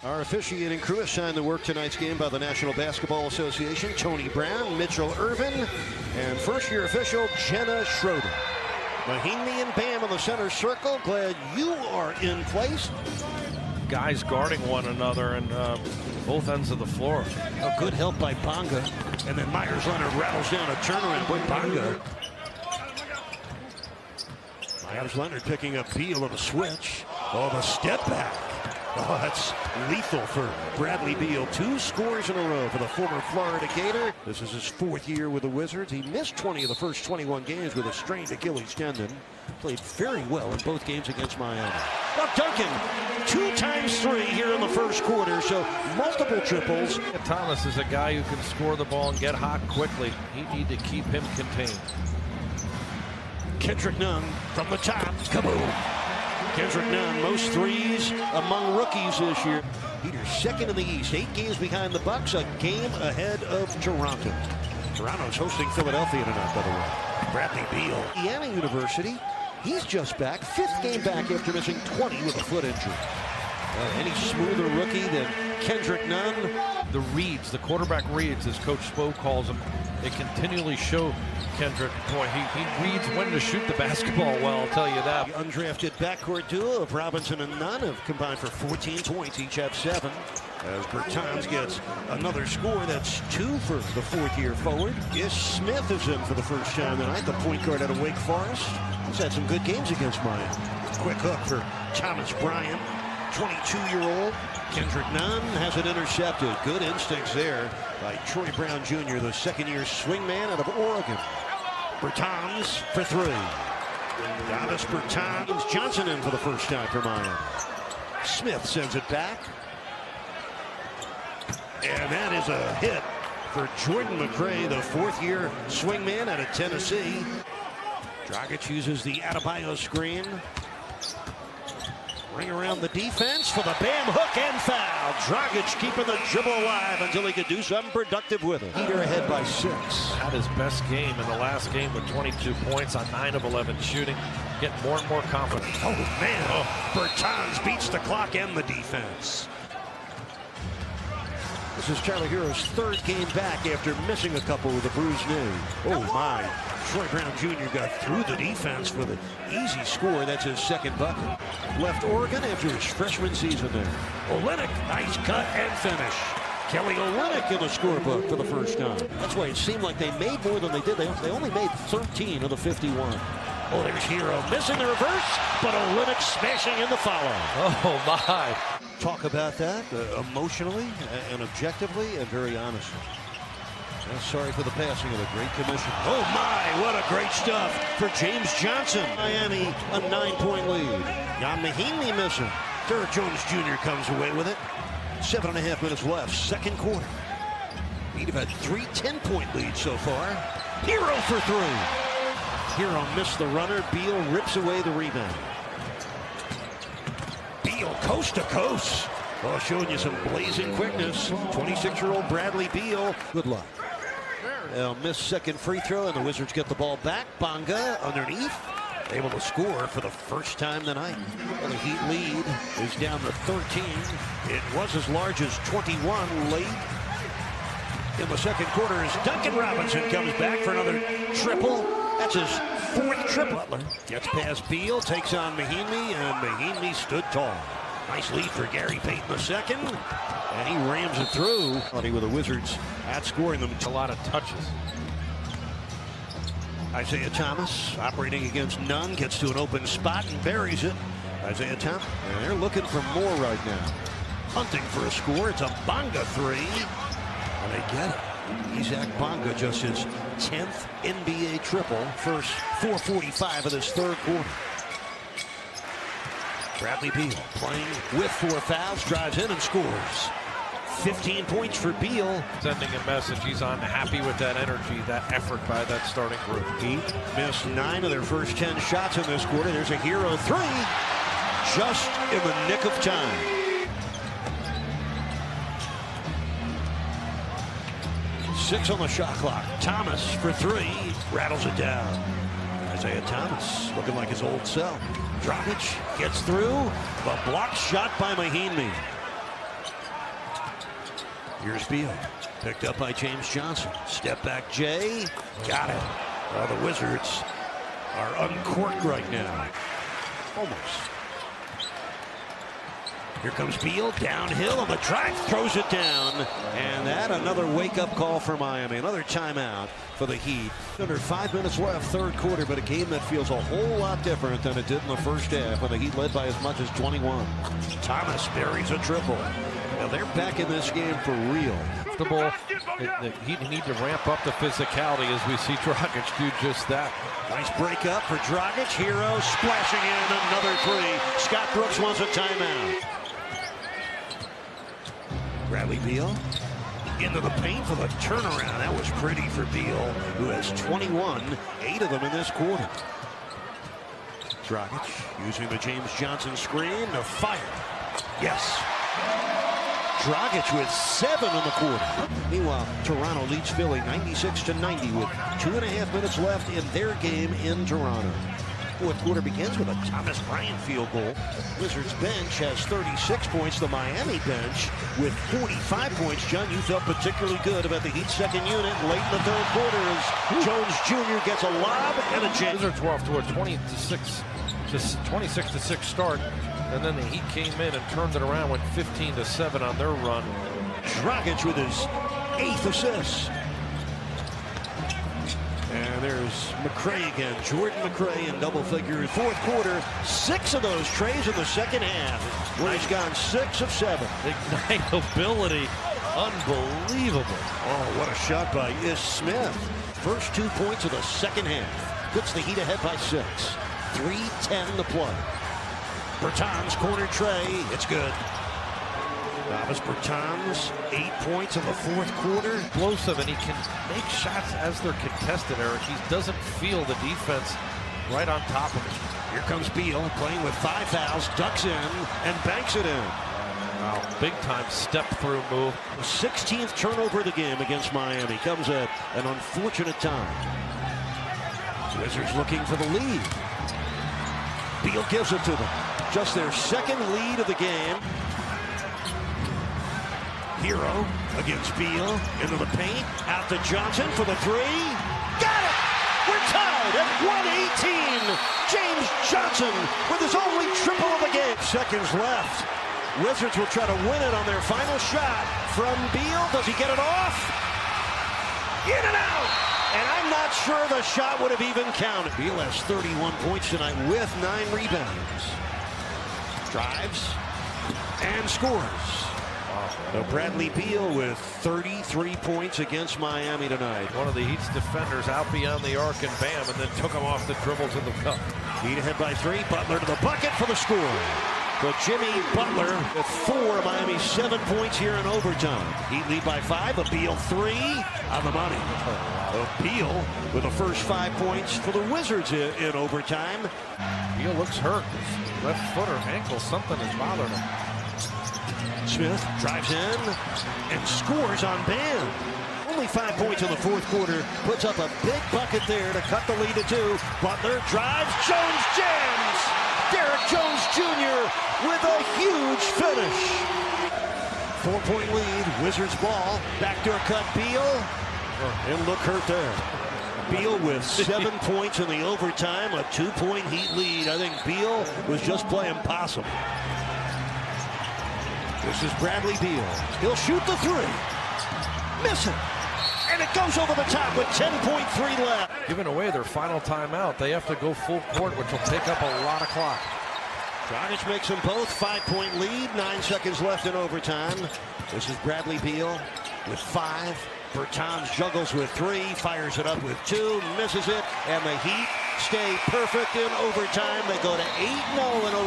Our officiating crew assigned to work tonight's game by the National Basketball Association: Tony Brown, Mitchell Irvin, and first-year official Jenna Schroeder. Mahinmi and Bam in the center circle. Glad you are in place. Guys guarding one another and both ends of the floor. A good help by Bonga. And then Myers Leonard rattles down a turnaround by Bonga. Myers Leonard picking up Beal on a switch. Oh, the step back. Oh, that's lethal for Bradley Beal. 2 scores in a row for the former Florida Gator. This is his 4th year with the Wizards. He missed 20 of the first 21 games with a strained Achilles tendon. Played very well in both games against Miami. Now Duncan, 2 times 3 here in the first quarter, so multiple triples. Thomas is a guy who can score the ball and get hot quickly. You need to keep him contained. Kendrick Nunn from the top. Kaboom. Kendrick Nunn, most threes among rookies this year. Peter's 2nd in the East, 8 games behind the Bucks, a game ahead of Toronto. Toronto's hosting Philadelphia tonight, by the way. Bradley Beal. Indiana University, he's just back, 5th game back after missing 20 with a foot injury. Any smoother rookie than Kendrick Nunn? The reads, the quarterback reads, as Coach Spo calls them, they continually show Kendrick. Boy, he reads when to shoot the basketball well, I'll tell you that. The undrafted backcourt duo of Robinson and Nunn have combined for 14 points, each have 7. As Bertans gets another score, that's 2 for the 4th-year forward. Ish Smith is in for the first time tonight, the point guard out of Wake Forest. He's had some good games against Miami. Quick hook for Thomas Bryant, 22-year-old. Kendrick Nunn has it intercepted. Good instincts there by Troy Brown Jr., the 2nd-year swingman out of Oregon. Bertans for 3. Davis Bertans. Johnson in for the first time for Miami. Smith sends it back. And that is a hit for Jordan McRae, the 4th-year swingman out of Tennessee. Dragic uses the Adebayo screen. Ring around the defense for the Bam hook and foul. Dragic keeping the dribble alive until he could do something productive with it. Heater ahead by 6. Had his best game in the last game with 22 points on 9 of 11 shooting. Getting more and more confident. Oh, man. Bertans beats the clock and the defense. This is Tyler Hero's 3rd game back after missing a couple with a bruised knee. Oh, my. Troy Brown Jr. got through the defense with an easy score. That's his 2nd bucket. Left Oregon after his freshman season there. Olynyk, nice cut and finish. Kelly Olynyk in the scorebook for the first time. That's why it seemed like they made more than they did. They only made 13 of the 51. Oh, there's Hero missing the reverse, but Olynyk smashing in the follow. Oh, my. Talk about that emotionally and objectively and very honestly. Sorry for the passing of the great commission. Oh my, what a great stuff for James Johnson. Miami, a 9-point lead. Jan Mahinmi missing. Derrick Jones Jr. comes away with it. 7.5 minutes left, 2nd quarter. He'd have had 3 10-point leads so far. Hero for 3. Hero missed the runner. Beal rips away the rebound. Beal coast to coast. Oh, showing you some blazing quickness. 26-year-old Bradley Beal. Good luck. They'll miss 2nd free throw, and the Wizards get the ball back. Bonga underneath, able to score for the first time tonight. Well, the Heat lead is down to 13. It was as large as 21 late in the 2nd quarter as Duncan Robinson comes back for another triple. That's his 4th triple. Butler gets past Beal, takes on Mahinmi, and Mahinmi stood tall. Nice lead for Gary Payton II, and he rams it through. With the Wizards outscoring them. A lot of touches. Isaiah Thomas operating against Nunn, gets to an open spot and buries it. Isaiah Thomas, and they're looking for more right now. Hunting for a score. It's a Bonga 3, and they get it. Isaac Bonga, just his 10th NBA triple. First 4:45 of this 3rd quarter. Bradley Beal playing with 4 fouls, drives in and scores. 15 points for Beal. Sending a message. He's unhappy with that energy, that effort by that starting group. Heat missed 9 of their first 10 shots in this quarter. There's a Hero 3, just in the nick of time. Six on the shot clock. Thomas for 3, rattles it down. Isaiah Thomas looking like his old self. Dragic gets through, but blocked shot by Mahinmi. Here's Beal. Picked up by James Johnson. Step back Jay. Got it. Well, the Wizards are uncorked right now. Almost. Here comes Beal, downhill on the drive, throws it down. And that another wake-up call for Miami. Another timeout for the Heat. Under 5 minutes left, third quarter, but a game that feels a whole lot different than it did in the first half when the Heat led by as much as 21. Thomas buries a triple. Now they're back in this game for real. The ball, the Heat need to ramp up the physicality as we see Dragic do just that. Nice break up for Dragic. Hero splashing in another three. Scott Brooks wants a timeout. Bradley Beal into the paint for the turnaround. That was pretty for Beal, who has 21, 8 of them in this quarter. Dragic using the James Johnson screen to fire. Yes. Dragic with 7 in the quarter. Meanwhile, Toronto leads Philly 96-90 with 2.5 minutes left in their game in Toronto. Fourth quarter begins with a Thomas Bryant field goal. Wizards bench has 36 points. The Miami bench with 45 points. John, you felt particularly good about the Heat's second unit late in the third quarter as Jones Jr. gets a lob and a jam. Wizards were off to a 26-6 start, and then the Heat came in and turned it around, went 15-7 on their run. Dragic with his 8th assist. And there's McRae again. Jordan McRae in double figures. Fourth quarter, 6 of those trays in the second half, where he's gone 6 of 7. Ignite ability, unbelievable. Oh, what a shot by Ish Smith. First 2 points of the second half. Puts the Heat ahead by 6. 3:10 to play. Bertans corner tray. It's good. Davis Bertans, 8 points in the fourth quarter. Explosive, and he can make shots as they're contested, Eric. He doesn't feel the defense right on top of him. Here comes Beal playing with 5 fouls, ducks in, and banks it in. Wow, big time step through move. The 16th turnover of the game against Miami comes at an unfortunate time. Wizards looking for the lead. Beal gives it to them. Just their second lead of the game. Hero against Beal into the paint. Out to Johnson for the three. Got it! We're tied at 118. James Johnson with his only triple of the game. Seconds left. Wizards will try to win it on their final shot from Beal. Does he get it off? In and out! And I'm not sure the shot would have even counted. Beal has 31 points tonight with 9 rebounds. Drives and scores. Bradley Beal with 33 points against Miami tonight. One of the Heat's defenders out beyond the arc and bam, and then took him off the dribble to the cup. Heat ahead by 3. Butler to the bucket for the score. But Jimmy Butler with 4 of Miami's 7 points here in overtime. Heat lead by 5. A Beal 3 on the money. A Beal with the first 5 points for the Wizards in overtime. Beal looks hurt. His left foot or ankle, something is bothering him. Smith drives in and scores on Bam. Only 5 points in the fourth quarter. Puts up a big bucket there to cut the lead to 2. Butler drives. Jones jams. Derek Jones Jr. with a huge finish. 4-point lead. Wizards ball. Backdoor cut. Beal. And look hurt there. Beal with 7 points in the overtime. A 2-point Heat lead. I think Beal was just playing possum. This is Bradley Beal. He'll shoot the 3. Miss it. And it goes over the top with 10.3 left. Giving away their final timeout. They have to go full court, which will take up a lot of clock. Dragic makes them both. 5-point lead. 9 seconds left in overtime. This is Bradley Beal with 5. Bertans juggles with 3. Fires it up with 2. Misses it. And the Heat stay perfect in overtime. They go to 8-0 in overtime.